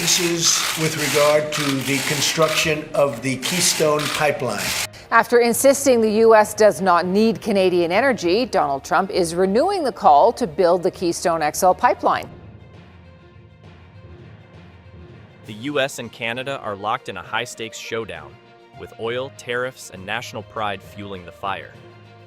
This is with regard to the construction of the Keystone Pipeline. After insisting the U.S. does not need Canadian energy, Donald Trump is renewing the call to build the Keystone XL pipeline. The U.S. and Canada are locked in a high-stakes showdown, with oil, tariffs, and national pride fueling the fire.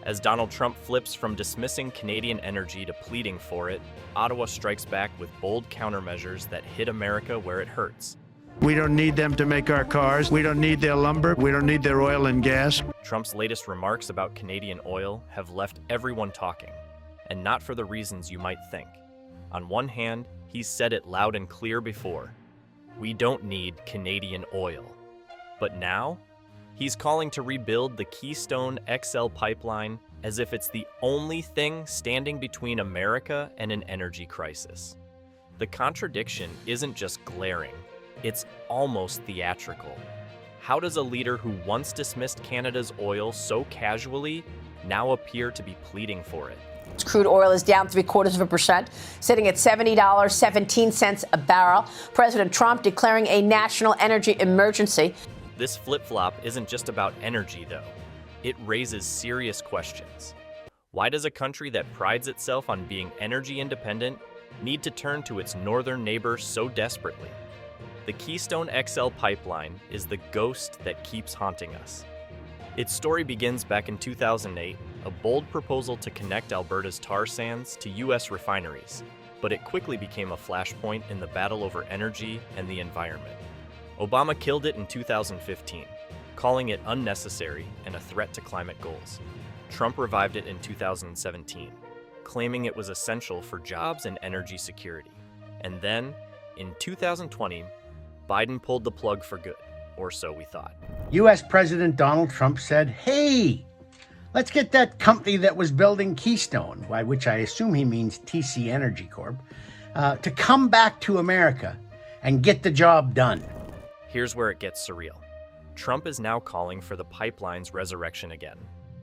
As Donald Trump flips from dismissing Canadian energy to pleading for it, Ottawa strikes back with bold countermeasures that hit America where it hurts. We don't need them to make our cars. We don't need their lumber. We don't need their oil and gas. Trump's latest remarks about Canadian oil have left everyone talking, and not for the reasons you might think. On one hand, he's said it loud and clear before. We don't need Canadian oil. But now, he's calling to rebuild the Keystone XL pipeline as if it's the only thing standing between America and an energy crisis. The contradiction isn't just glaring, it's almost theatrical. How does a leader who once dismissed Canada's oil so casually now appear to be pleading for it? Crude oil is down 0.75%, sitting at $70.17 a barrel. President Trump declaring a national energy emergency. This flip-flop isn't just about energy, though. It raises serious questions. Why does a country that prides itself on being energy independent need to turn to its northern neighbor so desperately? The Keystone XL pipeline is the ghost that keeps haunting us. Its story begins back in 2008, a bold proposal to connect Alberta's tar sands to U.S. refineries, but it quickly became a flashpoint in the battle over energy and the environment. Obama killed it in 2015, calling it unnecessary and a threat to climate goals. Trump revived it in 2017, claiming it was essential for jobs and energy security. And then, in 2020, Biden pulled the plug for good, or so we thought. U.S. President Donald Trump said, hey, let's get that company that was building Keystone, by which I assume he means TC Energy Corp, to come back to America and get the job done. Here's where it gets surreal. Trump is now calling for the pipeline's resurrection again,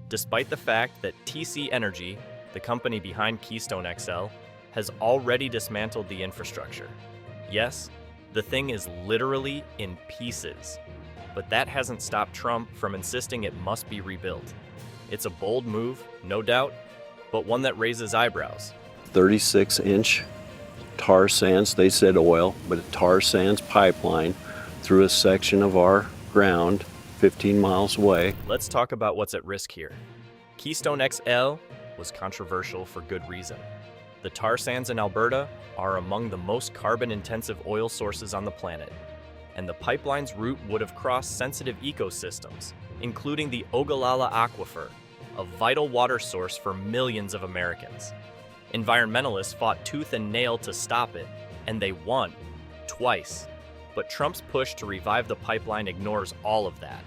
despite the fact that TC Energy, the company behind Keystone XL, has already dismantled the infrastructure. Yes, the thing is literally in pieces, but that hasn't stopped Trump from insisting it must be rebuilt. It's a bold move, no doubt, but one that raises eyebrows. 36-inch tar sands, they said oil, but a tar sands pipeline through a section of our ground 15 miles away. Let's talk about what's at risk here. Keystone XL was controversial for good reason. The tar sands in Alberta are among the most carbon-intensive oil sources on the planet, and the pipeline's route would have crossed sensitive ecosystems, including the Ogallala Aquifer, a vital water source for millions of Americans. Environmentalists fought tooth and nail to stop it, and they won, twice. But Trump's push to revive the pipeline ignores all of that.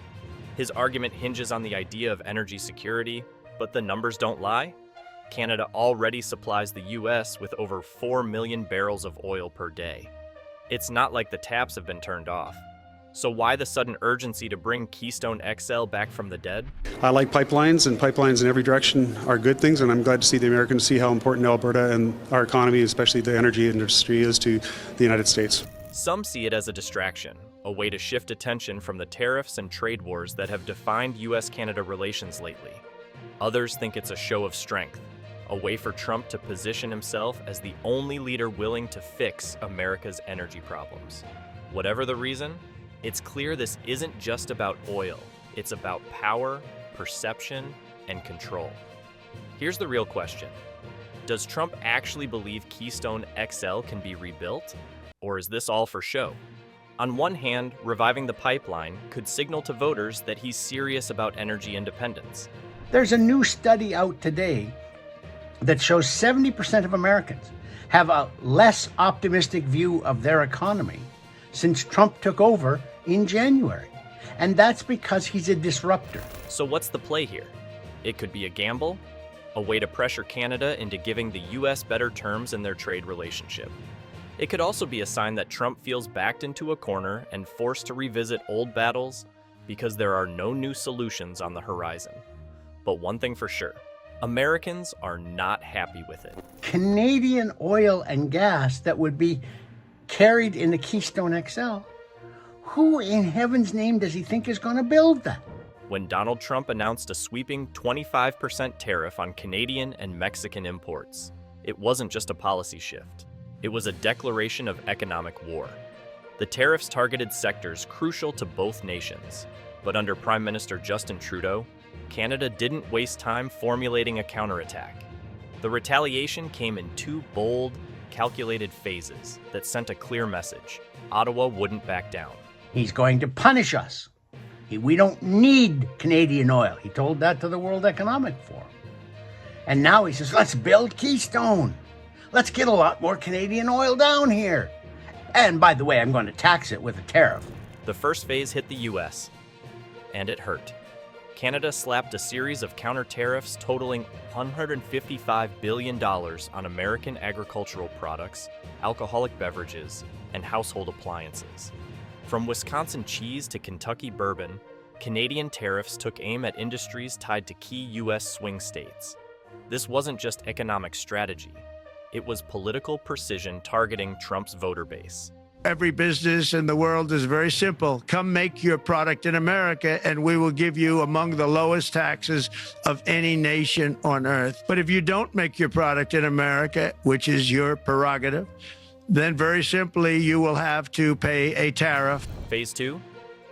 His argument hinges on the idea of energy security, but the numbers don't lie. Canada already supplies the U.S. with over 4 million barrels of oil per day. It's not like the taps have been turned off. So why the sudden urgency to bring Keystone XL back from the dead? I like pipelines, and pipelines in every direction are good things, and I'm glad to see the Americans see how important Alberta and our economy, especially the energy industry, is to the United States. Some see it as a distraction, a way to shift attention from the tariffs and trade wars that have defined U.S.-Canada relations lately. Others think it's a show of strength, a way for Trump to position himself as the only leader willing to fix America's energy problems. Whatever the reason, it's clear this isn't just about oil. It's about power, perception, and control. Here's the real question. Does Trump actually believe Keystone XL can be rebuilt? Or is this all for show? On one hand, reviving the pipeline could signal to voters that he's serious about energy independence. There's a new study out today that shows 70% of Americans have a less optimistic view of their economy since Trump took over in January. And that's because he's a disruptor. So what's the play here? It could be a gamble, a way to pressure Canada into giving the U.S. better terms in their trade relationship. It could also be a sign that Trump feels backed into a corner and forced to revisit old battles because there are no new solutions on the horizon. But one thing for sure, Americans are not happy with it. Canadian oil and gas that would be carried in the Keystone XL, who in heaven's name does he think is going to build that? When Donald Trump announced a sweeping 25% tariff on Canadian and Mexican imports, it wasn't just a policy shift. It was a declaration of economic war. The tariffs targeted sectors crucial to both nations, but under Prime Minister Justin Trudeau, Canada didn't waste time formulating a counterattack. The retaliation came in two bold, calculated phases that sent a clear message: Ottawa wouldn't back down. He's going to punish us. We don't need Canadian oil. He told that to the World Economic Forum. And now he says, let's build Keystone. Let's get a lot more Canadian oil down here. And by the way, I'm going to tax it with a tariff. The first phase hit the US, and it hurt. Canada slapped a series of counter tariffs totaling $155 billion on American agricultural products, alcoholic beverages, and household appliances. From Wisconsin cheese to Kentucky bourbon, Canadian tariffs took aim at industries tied to key U.S. swing states. This wasn't just economic strategy. It was political precision targeting Trump's voter base. Every business in the world is very simple. Come make your product in America, and we will give you among the lowest taxes of any nation on earth. But if you don't make your product in America, which is your prerogative, then very simply you will have to pay a tariff. Phase 2,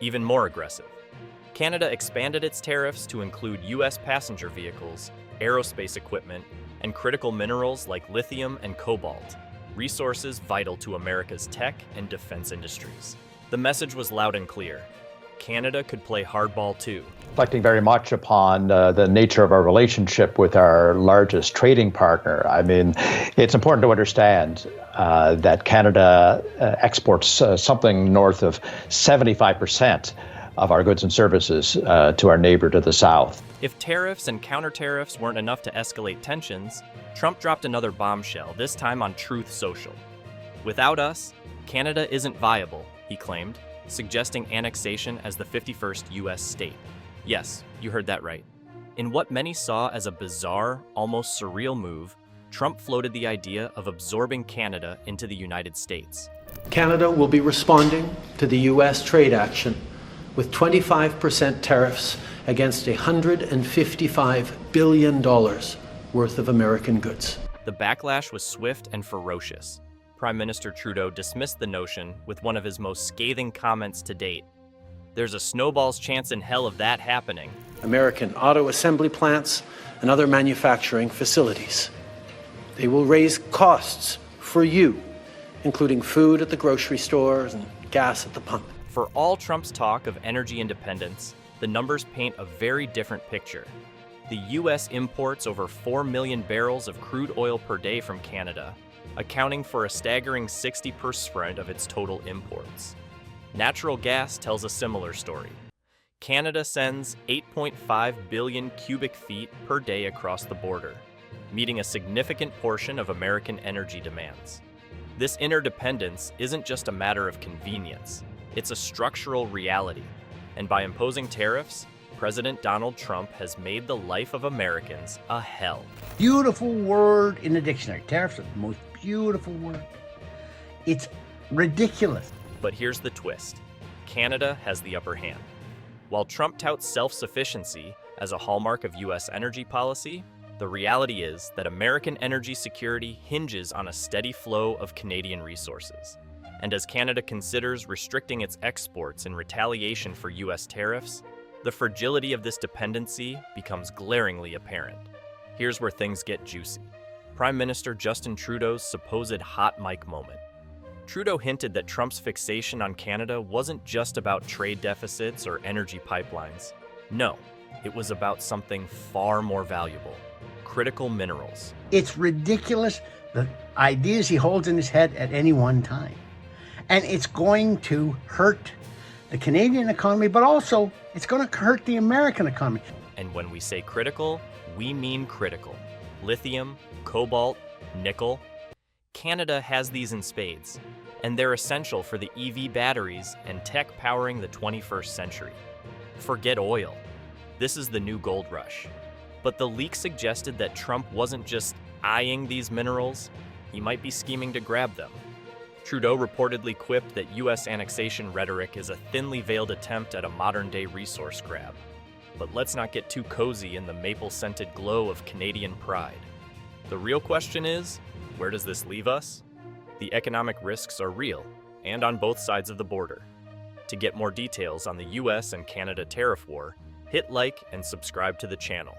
even more aggressive. Canada expanded its tariffs to include U.S. passenger vehicles, aerospace equipment, and critical minerals like lithium and cobalt, resources vital to America's tech and defense industries. The message was loud and clear. Canada could play hardball too. Reflecting very much upon the nature of our relationship with our largest trading partner. I mean, it's important to understand that Canada exports something north of 75% of our goods and services to our neighbor to the south. If tariffs and counter-tariffs weren't enough to escalate tensions, Trump dropped another bombshell, this time on Truth Social. Without us, Canada isn't viable, he claimed, suggesting annexation as the 51st U.S. state. Yes, you heard that right. In what many saw as a bizarre, almost surreal move, Trump floated the idea of absorbing Canada into the United States. Canada will be responding to the U.S. trade action with 25% tariffs against $155 billion worth of American goods. The backlash was swift and ferocious. Prime Minister Trudeau dismissed the notion with one of his most scathing comments to date. There's a snowball's chance in hell of that happening. American auto assembly plants and other manufacturing facilities. They will raise costs for you, including food at the grocery stores and gas at the pump. For all Trump's talk of energy independence, the numbers paint a very different picture. The U.S. imports over 4 million barrels of crude oil per day from Canada, accounting for a staggering 60% of its total imports. Natural gas tells a similar story. Canada sends 8.5 billion cubic feet per day across the border, meeting a significant portion of American energy demands. This interdependence isn't just a matter of convenience, it's a structural reality. And by imposing tariffs, President Donald Trump has made the life of Americans a hell. Beautiful word in the dictionary. Tariffs are the most beautiful word. It's ridiculous. But here's the twist. Canada has the upper hand. While Trump touts self-sufficiency as a hallmark of U.S. energy policy, the reality is that American energy security hinges on a steady flow of Canadian resources. And as Canada considers restricting its exports in retaliation for U.S. tariffs, the fragility of this dependency becomes glaringly apparent. Here's where things get juicy. Prime Minister Justin Trudeau's supposed hot mic moment. Trudeau hinted that Trump's fixation on Canada wasn't just about trade deficits or energy pipelines. No, it was about something far more valuable: critical minerals. It's ridiculous, the ideas he holds in his head at any one time. And it's going to hurt the Canadian economy, but also it's going to hurt the American economy. And when we say critical, we mean critical. Lithium, cobalt, nickel. Canada has these in spades, and they're essential for the EV batteries and tech powering the 21st century. Forget oil. This is the new gold rush. But the leak suggested that Trump wasn't just eyeing these minerals, he might be scheming to grab them. Trudeau reportedly quipped that U.S. annexation rhetoric is a thinly veiled attempt at a modern-day resource grab. But let's not get too cozy in the maple-scented glow of Canadian pride. The real question is, where does this leave us? The economic risks are real, and on both sides of the border. To get more details on the US and Canada tariff war, hit like and subscribe to the channel.